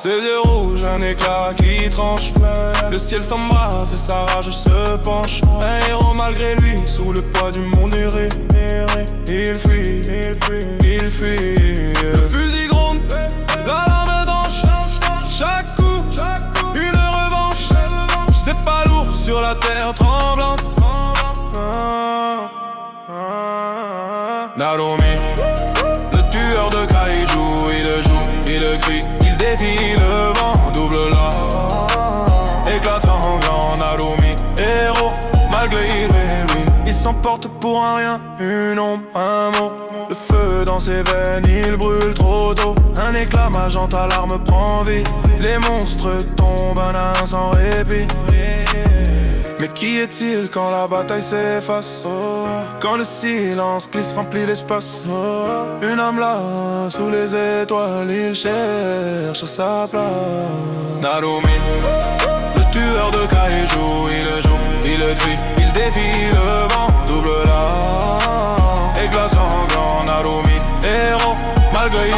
Ses yeux rouges, un éclat qui tranche. Le ciel s'embrase et sa rage se penche. Un héros malgré lui, sous le poids du monde erré. Il fuit, il fuit. Le fusil gronde, l'alarme danse. Chaque coup, une revanche. C'est pas lourd sur la terre tremblante. Narumi, le tueur de kaiju, il le joue, il le crie, il défie le vent, double là, éclat sanglant. Narumi, héros, malgré lui, il s'emporte pour un rien, une ombre, un mot. Le feu dans ses veines, il brûle trop tôt. Un éclat magenta, l'arme prend vie. Les monstres tombent un à un sans répit. Mais qui est-il quand la bataille s'efface? Quand le silence glisse, remplit l'espace. Une âme là, sous les étoiles, il cherche sa place. Narumi, le tueur de kaiju, il le joue, il le crie, il défie le vent, double là, éclat sanglant. Narumi, héros, malgré lui.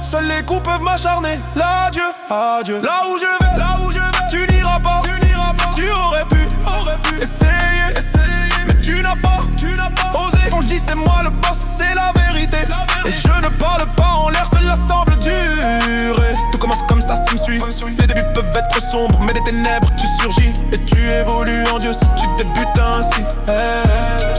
Seuls les coups peuvent m'acharner. L'adieu, adieu. Là où je vais, tu n'iras pas. Tu aurais pu essayer, mais tu n'as pas osé. Quand je dis c'est moi le boss, c'est la vérité. Et je ne parle pas en l'air, cela semble durer. Tout commence comme ça, ça me suit. Les débuts peuvent être sombres, mais des ténèbres tu surgis. Et tu évolues en Dieu si tu débutes ainsi.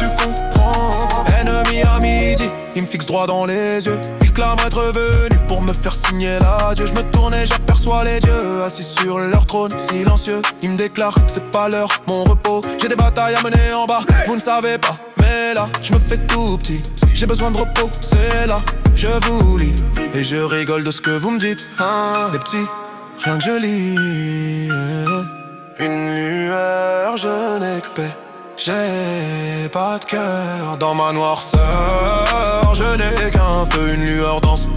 Tu comprends. Ennemi à midi, il me fixe droit dans les yeux. Il clame être venu pour me faire signer l'adieu. Je me tourne et j'aperçois les dieux assis sur leur trône silencieux. Ils me déclarent que c'est pas l'heure, mon repos. J'ai des batailles à mener en bas, vous ne savez pas. Mais là, je me fais tout petit. J'ai besoin de repos, c'est là, je vous lis. Et je rigole de ce que vous me dites, hein, des petits, rien que je lis. Une lueur, je n'ai que paix. J'ai pas de cœur dans ma noirceur. Je n'ai qu'un feu, une lueur dense.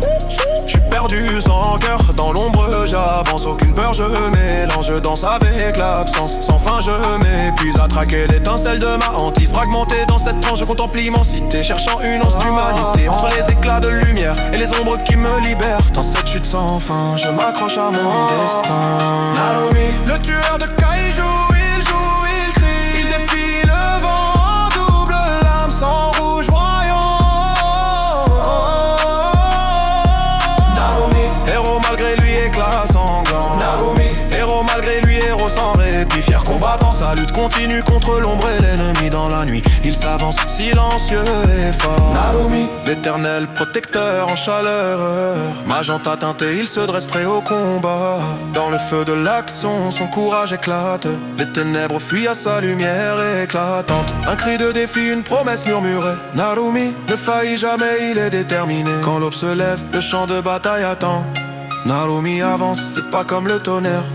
J'suis perdu sans cœur, dans l'ombre j'avance. Aucune peur, je mélange, je danse avec l'absence. Sans fin je m'épuise à traquer l'étincelle de ma hantise. Fragmenté dans cette tranche, je contemple l'immensité, cherchant une once d'humanité entre les éclats de lumière et les ombres qui me libèrent. Dans cette chute sans fin, je m'accroche à mon destin. Narumi, le tueur de kaiju, il joue, il crie, il défie le vent, double lame sans rouge voyant. Narumi, héros malgré lui, éclat sanglant. Narumi, héros malgré lui, héros sans répit. Fier combattant, sa lutte continue contre l'ombre et l'ennemi dans la nuit. Il s'avance silencieux et fort. Narumi, l'éternel protecteur en chaleur. Magenta teinté, il se dresse prêt au combat. Dans le feu de l'action, son courage éclate. Les ténèbres fuient à sa lumière éclatante. Un cri de défi, une promesse murmurée. Narumi ne faillit jamais, il est déterminé. Quand l'aube se lève, le champ de bataille attend. Narumi avance, c'est pas comme le tonnerre.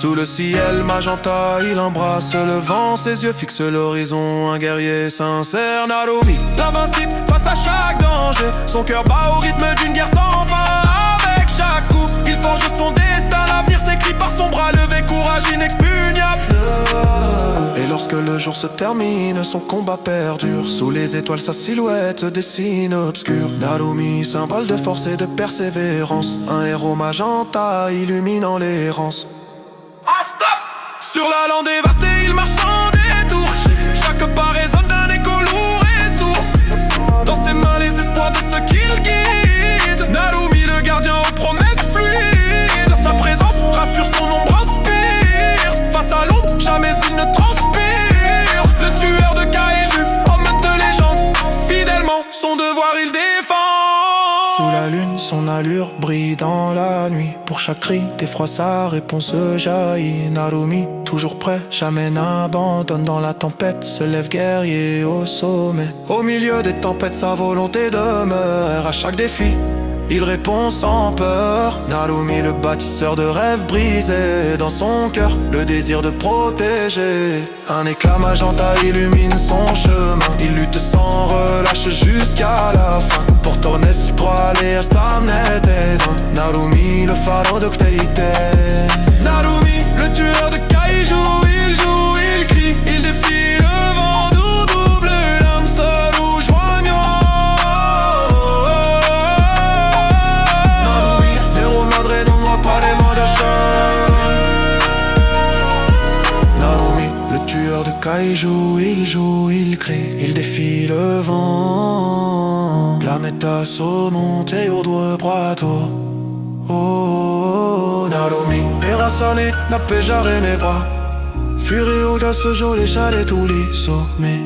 Sous le ciel magenta, il embrasse le vent. Ses yeux fixent l'horizon, un guerrier sincère. Narumi, l'invincible face à chaque danger. Son cœur bat au rythme d'une guerre sans fin. Avec chaque coup, il forge son destin. L'avenir s'écrit par son bras levé, courage inexpugnable. Et lorsque le jour se termine, son combat perdure. Sous les étoiles, sa silhouette se dessine obscure. Narumi, symbole de force et de persévérance. Un héros magenta illuminant l'errance. Ah, stop! Sur la lande dévastée, il marche sans détour. Chaque pas résonne d'un écho lourd et sourd. Dans ses mains, les espoirs de ceux qu'il guide. Narumi, le gardien aux promesses fluides. Sa présence rassure, son ombre inspire. Face à l'ombre, jamais il ne transpire. Le tueur de kaiju, homme de légende. Fidèlement, son devoir il défend. Sous la lune, son allure brille dans la nuit. Pour chaque cri d'effroi, sa réponse jaillit. Narumi, toujours prêt, jamais n'abandonne. Dans la tempête, se lève guerrier au sommet. Au milieu des tempêtes, sa volonté demeure. À chaque défi, il répond sans peur. Narumi, le bâtisseur de rêves brisés. Dans son cœur, le désir de protéger. Un éclat magenta illumine son chemin. Il lutte sans relâche jusqu'à la fin. Pour tourner si pour aller à Stamnet. Narumi, le pharaon de Cteïté. Narumi, le tueur de kaiju. Il joue, il crie, il défie le vent. Double l'âme seule ou joignant. Narumi, héros madré, non moi pas les mots de Narumi, le tueur de kaiju. Il joue, il crie, il défie le vent. La métasso montée au doigt prato. Oh, Narumi, Erasane, nappeggiare mes bras. Furio da ce jour les chalets tous les sommets.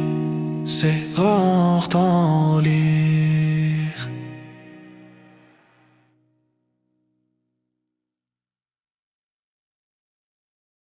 C'est hors temps lit.